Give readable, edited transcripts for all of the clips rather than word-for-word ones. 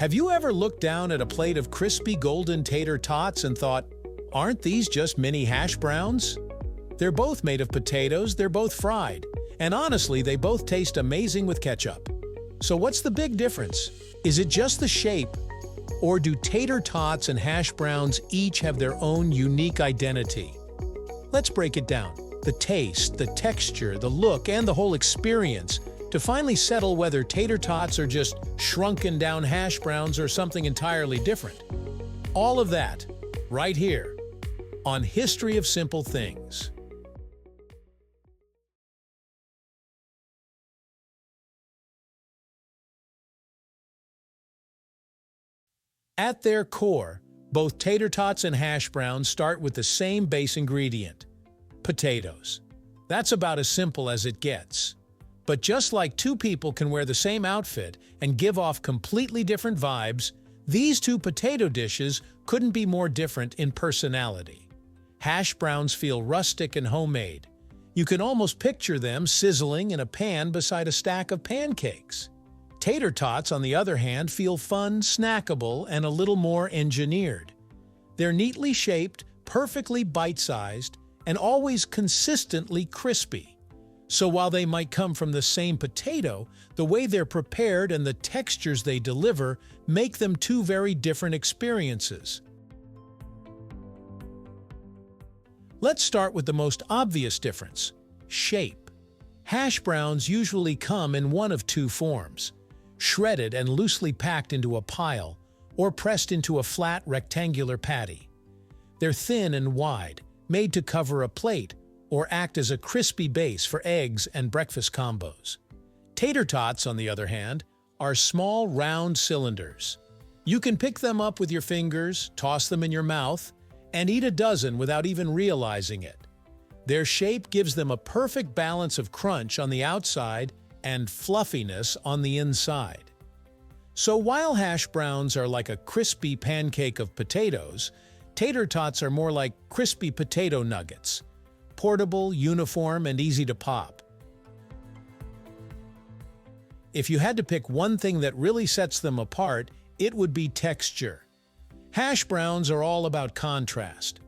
Have you ever looked down at a plate of crispy golden tater tots and thought, aren't these just mini hash browns? They're both made of potatoes, they're both fried, and honestly, they both taste amazing with ketchup. So what's the big difference? Is it just the shape? Or do tater tots and hash browns each have their own unique identity? Let's break it down. The taste, the texture, the look, and the whole experience to finally settle whether tater tots are just shrunken down hash browns or something entirely different. All of that, right here, on History of Simple Things. At their core, both tater tots and hash browns start with the same base ingredient: potatoes. That's about as simple as it gets. But just like two people can wear the same outfit and give off completely different vibes, these two potato dishes couldn't be more different in personality. Hash browns feel rustic and homemade. You can almost picture them sizzling in a pan beside a stack of pancakes. Tater tots, on the other hand, feel fun, snackable, and a little more engineered. They're neatly shaped, perfectly bite-sized, and always consistently crispy. So while they might come from the same potato, the way they're prepared and the textures they deliver make them two very different experiences. Let's start with the most obvious difference: shape. Hash browns usually come in one of two forms: shredded and loosely packed into a pile, or pressed into a flat rectangular patty. They're thin and wide, made to cover a plate, or act as a crispy base for eggs and breakfast combos. Tater tots, on the other hand, are small, round cylinders. You can pick them up with your fingers, toss them in your mouth, and eat a dozen without even realizing it. Their shape gives them a perfect balance of crunch on the outside and fluffiness on the inside. So while hash browns are like a crispy pancake of potatoes, tater tots are more like crispy potato nuggets. Portable, uniform, and easy to pop. If you had to pick one thing that really sets them apart, it would be texture. Hash browns are all about contrast.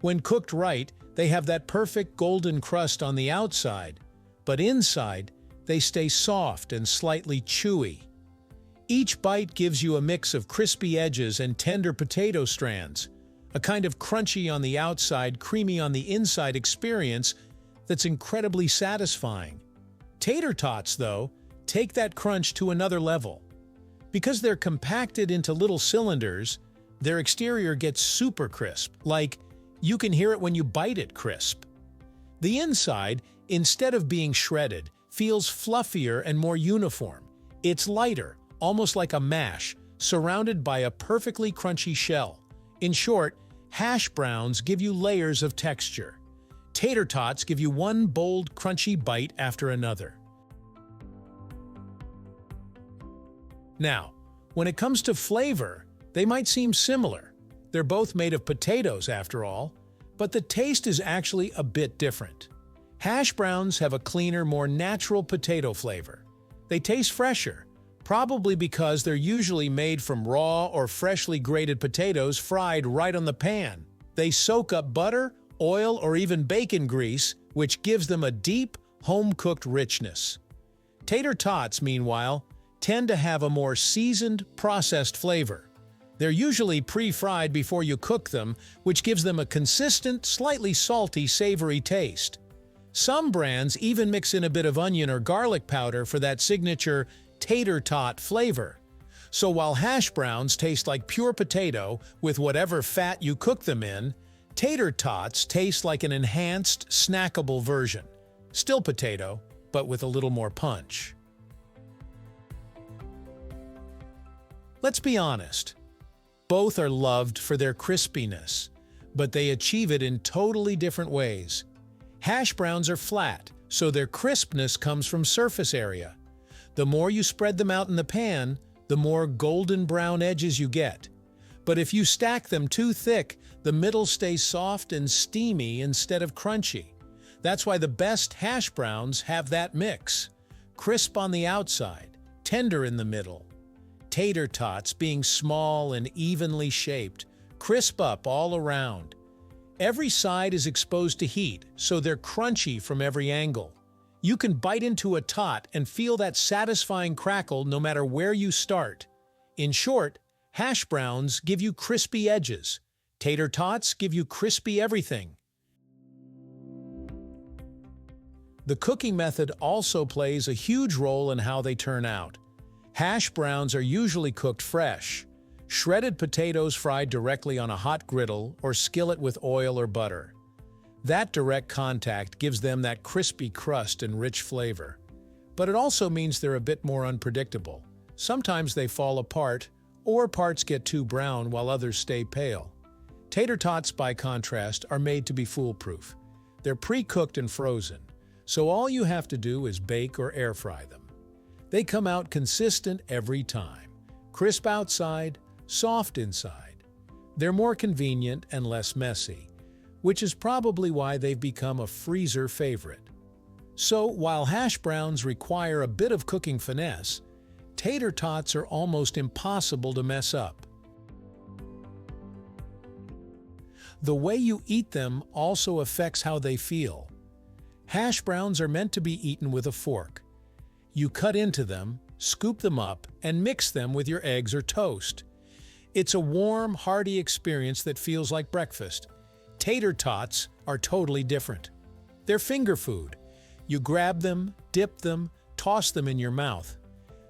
When cooked right, they have that perfect golden crust on the outside, but inside, they stay soft and slightly chewy. Each bite gives you a mix of crispy edges and tender potato strands, a kind of crunchy on the outside, creamy on the inside experience that's incredibly satisfying. Tater tots, though, take that crunch to another level. Because they're compacted into little cylinders, their exterior gets super crisp, like you can hear it when you bite it crisp. The inside, instead of being shredded, feels fluffier and more uniform. It's lighter, almost like a mash, surrounded by a perfectly crunchy shell. In short, hash browns give you layers of texture. Tater tots give you one bold, crunchy bite after another. Now, when it comes to flavor, they might seem similar. They're both made of potatoes, after all, but the taste is actually a bit different. Hash browns have a cleaner, more natural potato flavor. They taste fresher, probably because they're usually made from raw or freshly grated potatoes fried right on the pan. They soak up butter, oil, or even bacon grease, which gives them a deep, home-cooked richness. Tater tots, meanwhile, tend to have a more seasoned, processed flavor. They're usually pre-fried before you cook them, which gives them a consistent, slightly salty, savory taste. Some brands even mix in a bit of onion or garlic powder for that signature tater tot flavor. So while hash browns taste like pure potato with whatever fat you cook them in, tater tots taste like an enhanced, snackable version. Still potato, but with a little more punch. Let's be honest. Both are loved for their crispiness, but they achieve it in totally different ways. Hash browns are flat, so their crispness comes from surface area. The more you spread them out in the pan, the more golden brown edges you get. But if you stack them too thick, the middle stays soft and steamy instead of crunchy. That's why the best hash browns have that mix. Crisp on the outside, tender in the middle. Tater Tots, being small and evenly shaped, crisp up all around. Every side is exposed to heat, so they're crunchy from every angle. You can bite into a tot and feel that satisfying crackle no matter where you start. In short, hash browns give you crispy edges. Tater Tots give you crispy everything. The cooking method also plays a huge role in how they turn out. Hash browns are usually cooked fresh. Shredded potatoes fried directly on a hot griddle or skillet with oil or butter. That direct contact gives them that crispy crust and rich flavor. But it also means they're a bit more unpredictable. Sometimes they fall apart, or parts get too brown while others stay pale. Tater Tots, by contrast, are made to be foolproof. They're pre-cooked and frozen, so all you have to do is bake or air fry them. They come out consistent every time. Crisp outside, soft inside. They're more convenient and less messy, which is probably why they've become a freezer favorite. So, while hash browns require a bit of cooking finesse, Tater Tots are almost impossible to mess up. The way you eat them also affects how they feel. Hash browns are meant to be eaten with a fork. You cut into them, scoop them up, and mix them with your eggs or toast. It's a warm, hearty experience that feels like breakfast. Tater Tots are totally different. They're finger food. You grab them, dip them, toss them in your mouth.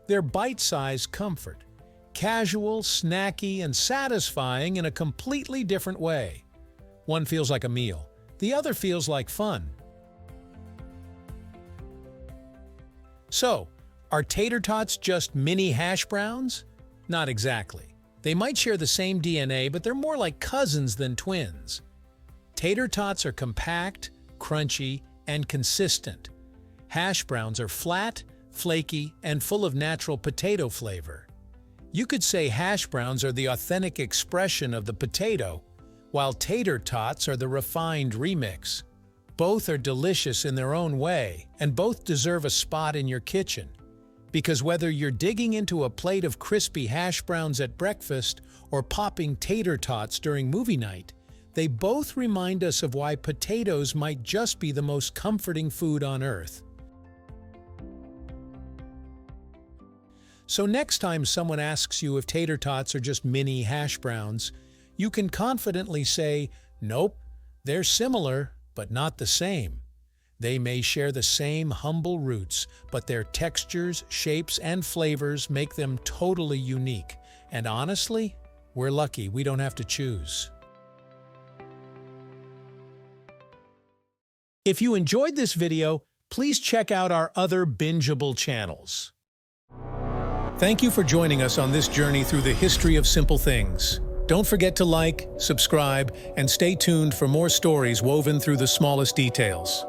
They're bite-sized comfort. Casual, snacky, and satisfying in a completely different way. One feels like a meal. The other feels like fun. So, are Tater Tots just mini hash browns? Not exactly. They might share the same DNA, but they're more like cousins than twins. Tater Tots are compact, crunchy, and consistent. Hash browns are flat, flaky, and full of natural potato flavor. You could say hash browns are the authentic expression of the potato, while Tater Tots are the refined remix. Both are delicious in their own way, and both deserve a spot in your kitchen. Because whether you're digging into a plate of crispy hash browns at breakfast or popping Tater Tots during movie night, they both remind us of why potatoes might just be the most comforting food on earth. So next time someone asks you if Tater Tots are just mini hash browns, you can confidently say, nope, they're similar, but not the same. They may share the same humble roots, but their textures, shapes, and flavors make them totally unique. And honestly, we're lucky we don't have to choose. If you enjoyed this video, please check out our other bingeable channels. Thank you for joining us on this journey through the history of simple things. Don't forget to like, subscribe, and stay tuned for more stories woven through the smallest details.